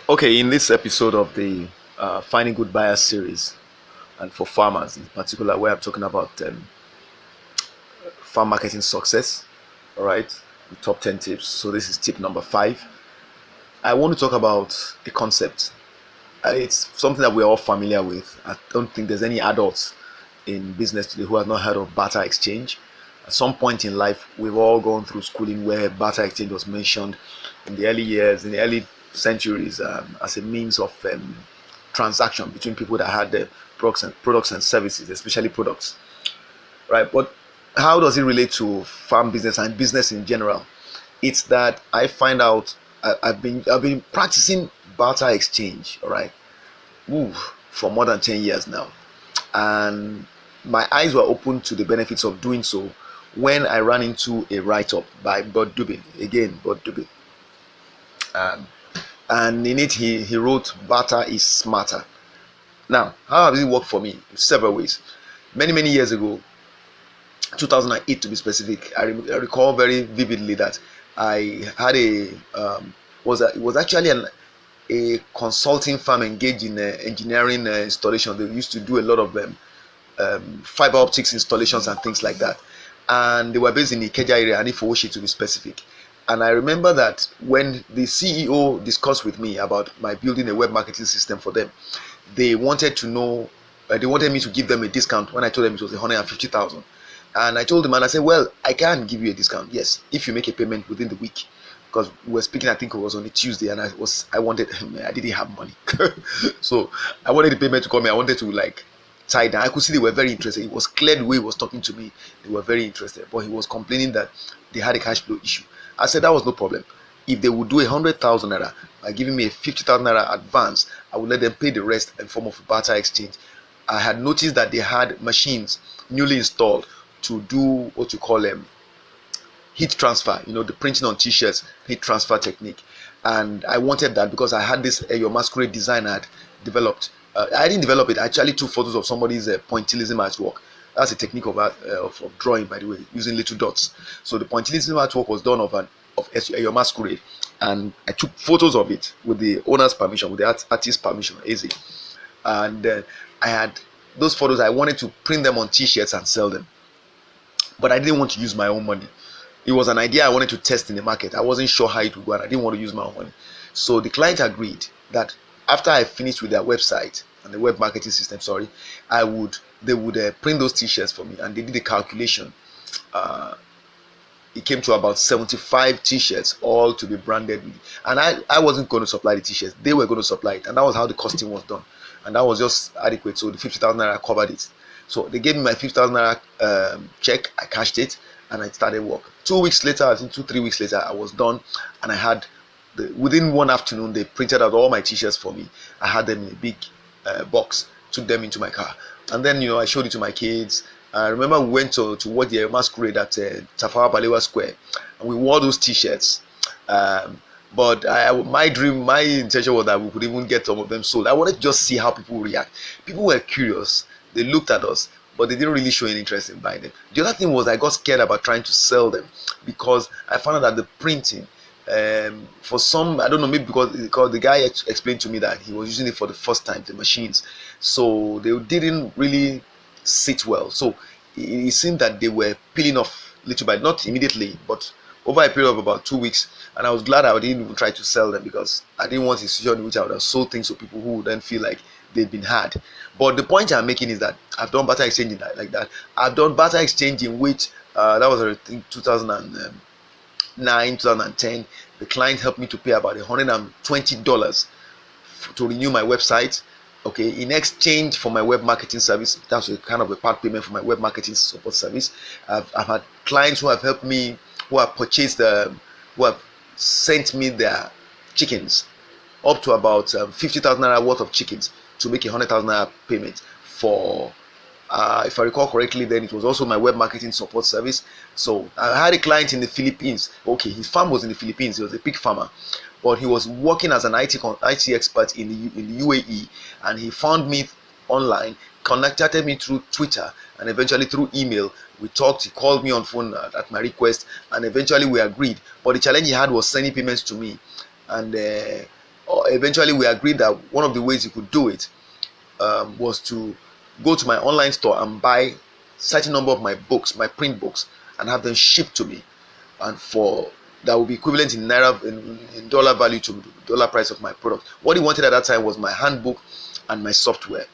Okay, in this episode of the Finding Good Buyers series, and for farmers in particular, where I'm talking about farm marketing success, all right, the top 10 tips. So, this is tip number 5. I want to talk about a concept. It's something that we're all familiar with. I don't think there's any adults in business today who have not heard of Barter Exchange. At some point in life, we've all gone through schooling where Barter Exchange was mentioned in the early years, in the early centuries, as a means of transaction between people that had the products and services, especially products, right? But how does it relate to farm business and business in general? It's that I find out I've been practicing Barter Exchange, all right, for more than 10 years now, and my eyes were open to the benefits of doing so when I ran into a write-up by Bud Dubin, again Bud Dubin, um, and in it he wrote Barter is smarter. Now, how has it worked for me? In several ways. Many years ago, 2008 to be specific, I recall very vividly that I had it was actually a consulting firm engaged in engineering installation. They used to do a lot of fiber optics installations and things like that, and they were based in the Ikeja area, and Ifowoshi to be specific. And I remember that when the CEO discussed with me about my building a web marketing system for them, they wanted to know, they wanted me to give them a discount when I told them it was 150,000. And I told the man, I said, well, I can give you a discount, yes, if you make a payment within the week. Because we were speaking, I think it was on a Tuesday, and I didn't have money. So I wanted the payment to come in. I wanted to tie down. I could see they were very interested. It was clear the way he was talking to me. They were very interested. But he was complaining that they had a cash flow issue. I said that was no problem. If they would do 100,000 naira by giving me a 50,000 naira advance, I would let them pay the rest in form of barter exchange. I had noticed that they had machines newly installed to do what you call heat transfer, the printing on t-shirts, heat transfer technique. And I wanted that because I had this your masquerade design I had developed. I didn't develop it. I actually took photos of somebody's pointillism artwork. That's a technique of drawing, by the way, using little dots. So the pointillism artwork was done of your masquerade, and I took photos of it with the owner's permission, with the artist's permission, easy. And I had those photos. I wanted to print them on t-shirts and sell them, but I didn't want to use my own money. It was an idea I wanted to test in the market. I wasn't sure how it would go, and I didn't want to use my own money. So the client agreed that after I finished with their website and the web marketing system, they would print those t-shirts for me, and they did a calculation. It came to about 75 t-shirts, all to be branded, and I wasn't going to supply the t-shirts. They were going to supply it, and that was how the costing was done, and that was just adequate. So the 50,000 naira covered it. So they gave me my 50,000 naira check. I cashed it, and I started work. 2 weeks later, I think 2-3 weeks later, I was done, and I had within one afternoon they printed out all my t-shirts for me. I had them in a big box, took them into my car, and then I showed it to my kids. I remember we went to watch the masquerade at Tafawa Balewa Square, and we wore those t-shirts. But my intention was that we could even get some of them sold. I wanted to just see how people react. People were curious. They looked at us, but they didn't really show any interest in buying them. The other thing was I got scared about trying to sell them because I found out that the printing, for some, I don't know, maybe because the guy explained to me that he was using it for the first time, the machines, so they didn't really sit well. So it seemed that they were peeling off little by, not immediately, but over a period of about 2 weeks. And I was glad I didn't even try to sell them because I didn't want a situation in which I would have sold things to people who would then feel like they've been had. But the point I'm making is that I've done barter exchange like that. I've done barter exchange in which that was I think 2009, 2010. The client helped me to pay about $120 to renew my website. Okay, in exchange for my web marketing service, that's a kind of a part payment for my web marketing support service. I've had clients who have helped me, who have purchased, who have sent me their chickens, up to about 50,000 naira worth of chickens, to make 100,000 naira payment for. If I recall correctly, then it was also my web marketing support service. So I had a client in the Philippines. Okay, his farm was in the Philippines. He was a pig farmer, but he was working as an IT expert in the UAE, and he found me online, contacted me through Twitter, and eventually through email. We talked. He called me on phone at my request, and eventually we agreed. But the challenge he had was sending payments to me, and eventually we agreed that one of the ways you could do it was to go to my online store and buy certain number of my books, my print books, and have them shipped to me, and for that will be equivalent in naira, in dollar value to the dollar price of my product. What he wanted at that time was my handbook and my software,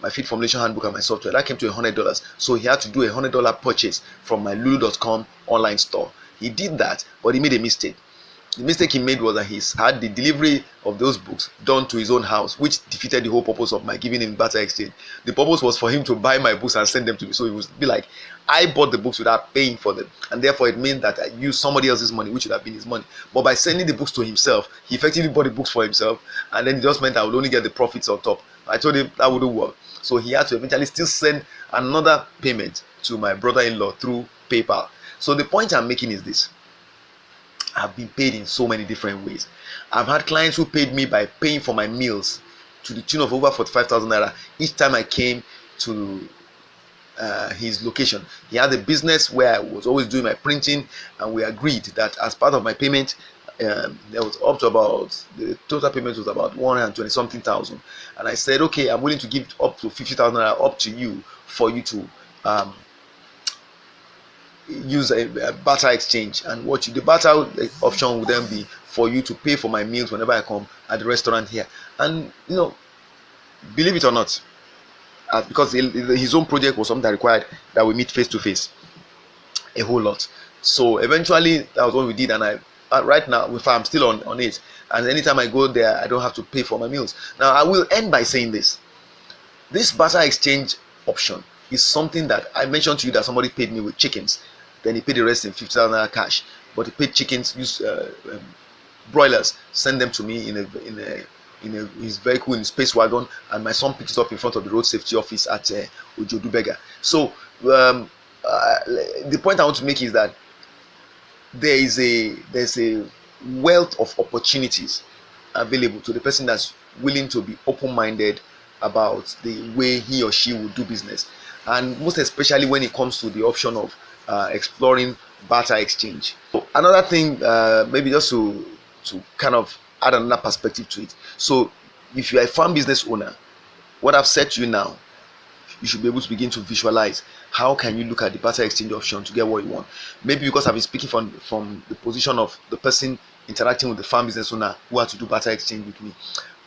my feed formulation handbook and my software. That came to $100. So he had to do $100 purchase from my lulu.com online store. He did that, but he made a mistake. The mistake he made was that he had the delivery of those books done to his own house, which defeated the whole purpose of my giving him Barter Exchange. The purpose was for him to buy my books and send them to me. So it would be like I bought the books without paying for them, and therefore it meant that I used somebody else's money, which would have been his money. But by sending the books to himself, he effectively bought the books for himself, and then it just meant I would only get the profits on top. I told him that wouldn't work. So he had to eventually still send another payment to my brother-in-law through PayPal. So the point I'm making is this: I've been paid in so many different ways. I've had clients who paid me by paying for my meals to the tune of over 45,000 naira each time I came to his location. He had a business where I was always doing my printing, and we agreed that as part of my payment, there was up to about, the total payment was about 120 something thousand, and I said, okay, I'm willing to give up to 50,000 naira up to you for you to use a barter exchange. And what the barter option would then be for you to pay for my meals whenever I come at the restaurant here. And believe it or not, because his own project was something that required that we meet face to face a whole lot. So eventually that was what we did, and I right now, if I'm still on it, and anytime I go there, I don't have to pay for my meals. Now I will end by saying this: barter exchange option is something that I mentioned to you, that somebody paid me with chickens, then he paid the rest in 50,000 naira cash, but he paid chickens, broilers, send them to me in his vehicle, in his space wagon, and my son picks it up in front of the road safety office at Ojodubega. So the point I want to make is that there's a wealth of opportunities available to the person that's willing to be open-minded about the way he or she will do business, and most especially when it comes to the option of exploring barter exchange. So another thing, maybe just to kind of add another perspective to it. So if you are a farm business owner, what I've said to you now, you should be able to begin to visualize how can you look at the barter exchange option to get what you want. Maybe because I've been speaking from the position of the person interacting with the farm business owner who had to do barter exchange with me.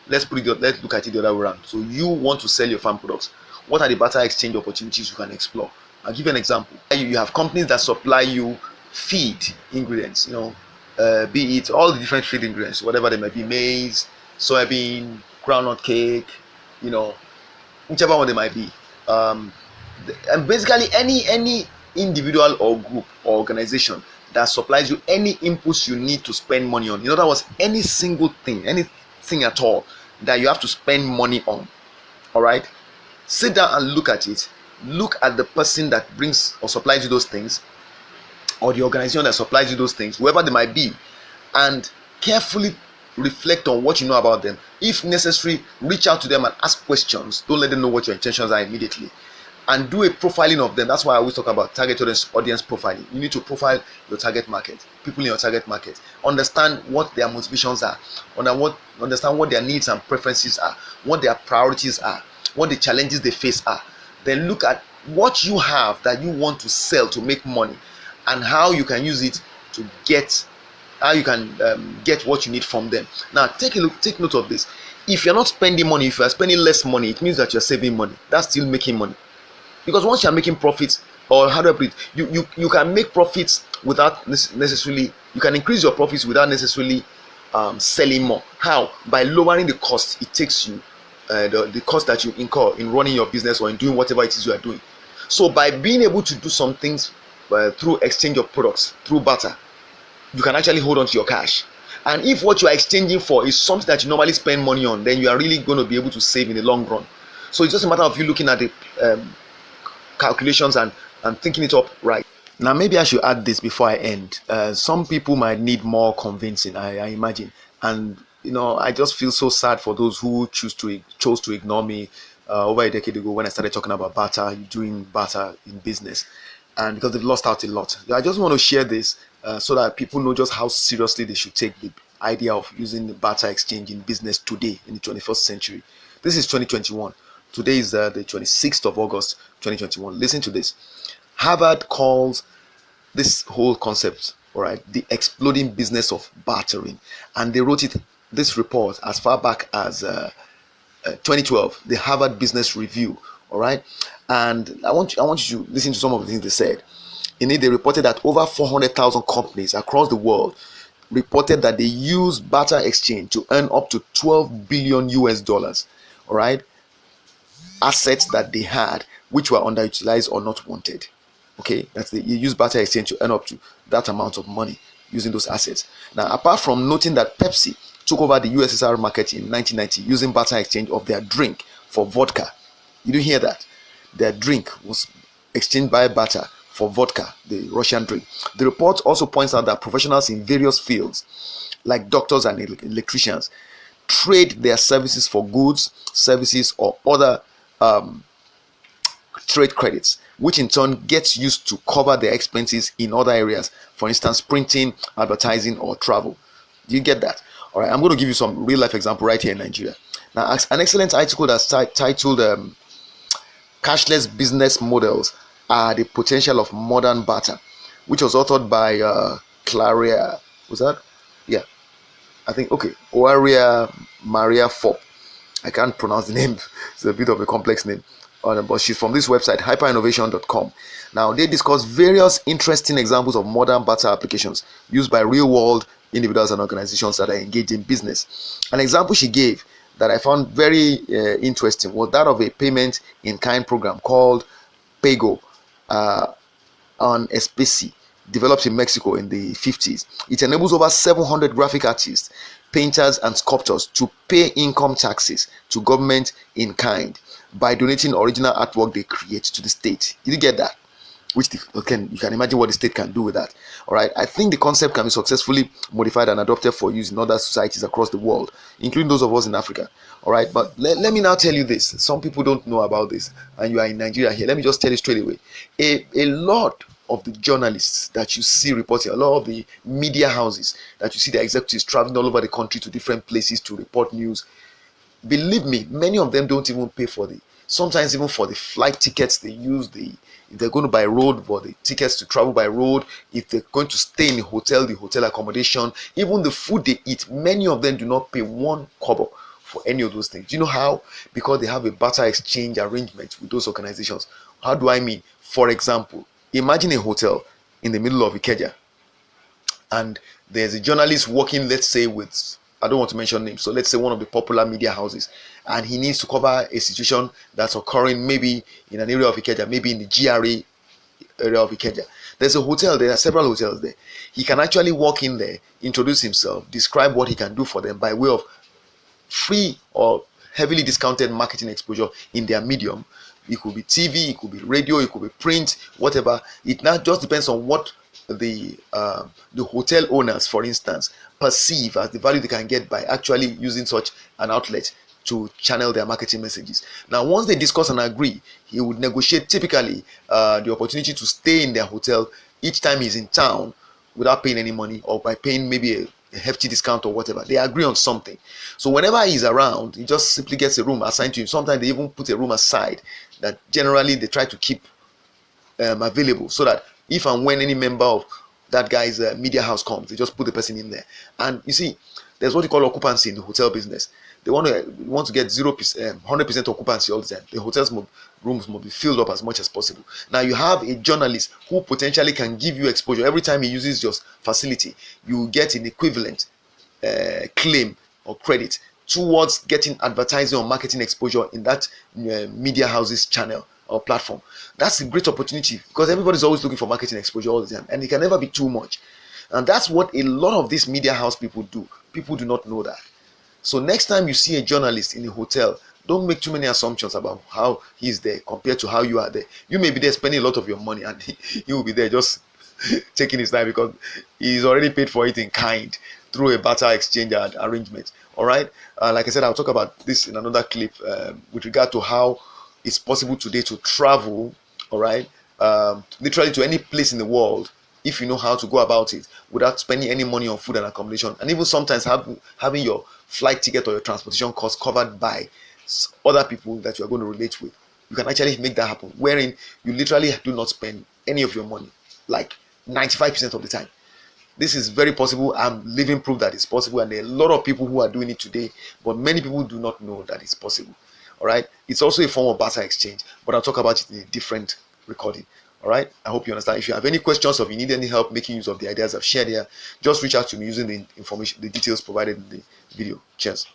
Let's look at it the other way around. So you want to sell your farm products. What are the barter exchange opportunities you can explore? I'll give you an example. You have companies that supply you feed ingredients, be it all the different feed ingredients, whatever they might be, maize, soybean, groundnut cake, whichever one they might be. And basically any individual or group or organization that supplies you any inputs you need to spend money on. In other words, any single thing, anything at all that you have to spend money on. All right, sit down and look at it. Look at the person that brings or supplies you those things, or the organization that supplies you those things, whoever they might be, and carefully reflect on what you know about them. If necessary, reach out to them and ask questions. Don't let them know what your intentions are immediately, and do a profiling of them. That's why I always talk about target audience profiling. You need to profile your target market, people in your target market. Understand what their motivations are, understand what their needs and preferences are, what their priorities are, what the challenges they face are. Then look at what you have that you want to sell to make money, and how you can use it to get what you need from them. Now take note of this. If you're not spending money, if you are spending less money, it means that you're saving money. That's still making money, because once you're making profits, or how do I put it, you can make profits without necessarily, you can increase your profits without necessarily selling more. How? By lowering the cost it takes you, the cost that you incur in running your business or in doing whatever it is you are doing. So by being able to do some things through exchange of products, through barter, you can actually hold on to your cash. And if what you are exchanging for is something that you normally spend money on, then you are really going to be able to save in the long run. So it's just a matter of you looking at the calculations and thinking it up right. Now maybe I should add this before I end. Some people might need more convincing, I imagine, and I just feel so sad for those who chose to ignore me over a decade ago when I started talking about barter, doing barter in business, and because they've lost out a lot. I just want to share this so that people know just how seriously they should take the idea of using the barter exchange in business today in the 21st century. This is 2021. Today is the 26th of August 2021. Listen to this. Harvard calls this whole concept, all right, the exploding business of bartering, and they wrote this report as far back as 2012, the Harvard Business Review, all right. And I want you to listen to some of the things they said. In it, they reported that over 400,000 companies across the world reported that they use barter exchange to earn up to 12 billion US dollars, all right, assets that they had which were underutilized or not wanted. Okay, you use barter exchange to earn up to that amount of money using those assets. Now, apart from noting that Pepsi took over the USSR market in 1990 using barter exchange of their drink for vodka. You do hear that? Their drink was exchanged by barter for vodka, the Russian drink. The report also points out that professionals in various fields, like doctors and electricians, trade their services for goods, services, or other trade credits, which in turn gets used to cover their expenses in other areas, for instance, printing, advertising, or travel. Do you get that? All right, I'm going to give you some real life example right here in Nigeria. Now, an excellent article that's titled Cashless Business Models Are the Potential of Modern Barter, which was authored by Clara, was that? Yeah, I think, okay, Oaria Maria Fop. I can't pronounce the name, it's a bit of a complex name. But she's from this website, hyperinnovation.com. Now, they discuss various interesting examples of modern barter applications used by real-world individuals and organizations that are engaged in business. An example she gave that I found very interesting was that of a payment in kind program called Pago on Especie, developed in Mexico in the 50s. It enables over 700 graphic artists, painters, and sculptors to pay income taxes to government in kind by donating original artwork they create to the state. Did you get that? You can imagine what the state can do with that. All right, I think the concept can be successfully modified and adopted for use in other societies across the world, including those of us in Africa. All right, but let me now tell you this. Some people don't know about this, and you are in Nigeria here. Let me just tell you straight away. A lot of the journalists that you see reporting, a lot of the media houses that you see the executives traveling all over the country to different places to report news, believe me, many of them don't even pay for sometimes even for the flight tickets they use. If they're going to by road, for the tickets to travel by road, if they're going to stay in the hotel accommodation, even the food they eat, many of them do not pay one kobo for any of those things. Do you know how? Because they have a barter exchange arrangement with those organizations. How do I mean? For example, imagine a hotel in the middle of Ikeja, and there's a journalist working, let's say, with, I don't want to mention names, so let's say one of the popular media houses, and he needs to cover a situation that's occurring maybe in an area of Ikeja, maybe in the GRA area of Ikeja. There's a hotel, there are several hotels there. He can actually walk in there, introduce himself, describe what he can do for them by way of free or heavily discounted marketing exposure in their medium. It could be TV, it could be radio, it could be print, whatever. It now just depends on what the hotel owners, for instance, perceive as the value they can get by actually using such an outlet to channel their marketing messages. Now, once they discuss and agree, he would negotiate typically the opportunity to stay in their hotel each time he's in town without paying any money, or by paying maybe a hefty discount or whatever. They agree on something. So whenever he's around, he just simply gets a room assigned to him. Sometimes they even put a room aside that generally they try to keep available, so that if and when any member of that guy's media house comes, they just put the person in there. And you see, there's what you call occupancy in the hotel business. They want to get 100% occupancy all the time. The hotel's rooms must be filled up as much as possible. Now you have a journalist who potentially can give you exposure. Every time he uses your facility, you get an equivalent claim or credit towards getting advertising or marketing exposure in that media house's channel or platform. That's a great opportunity, because everybody's always looking for marketing exposure all the time, and it can never be too much. And that's what a lot of these media house people do. People do not know that. So next time you see a journalist in a hotel, don't make too many assumptions about how he's there compared to how you are there. You may be there spending a lot of your money, and he will be there just taking his time because he's already paid for it in kind through a barter exchange arrangement. All right. Like I said, I'll talk about this in another clip with regard to how it's possible today to travel, all right, literally to any place in the world if you know how to go about it without spending any money on food and accommodation, and even sometimes having your flight ticket or your transportation costs covered by other people that you are going to relate with, you can actually make that happen, wherein you literally do not spend any of your money, like 95% of the time. This is very possible. I'm living proof that it's possible, and there are a lot of people who are doing it today, but many people do not know that it's possible. All right, it's also a form of barter exchange, but I'll talk about it in a different recording. All right, I hope you understand. If you have any questions or if you need any help making use of the ideas I've shared here, just reach out to me using the information, the details provided in the video. Cheers.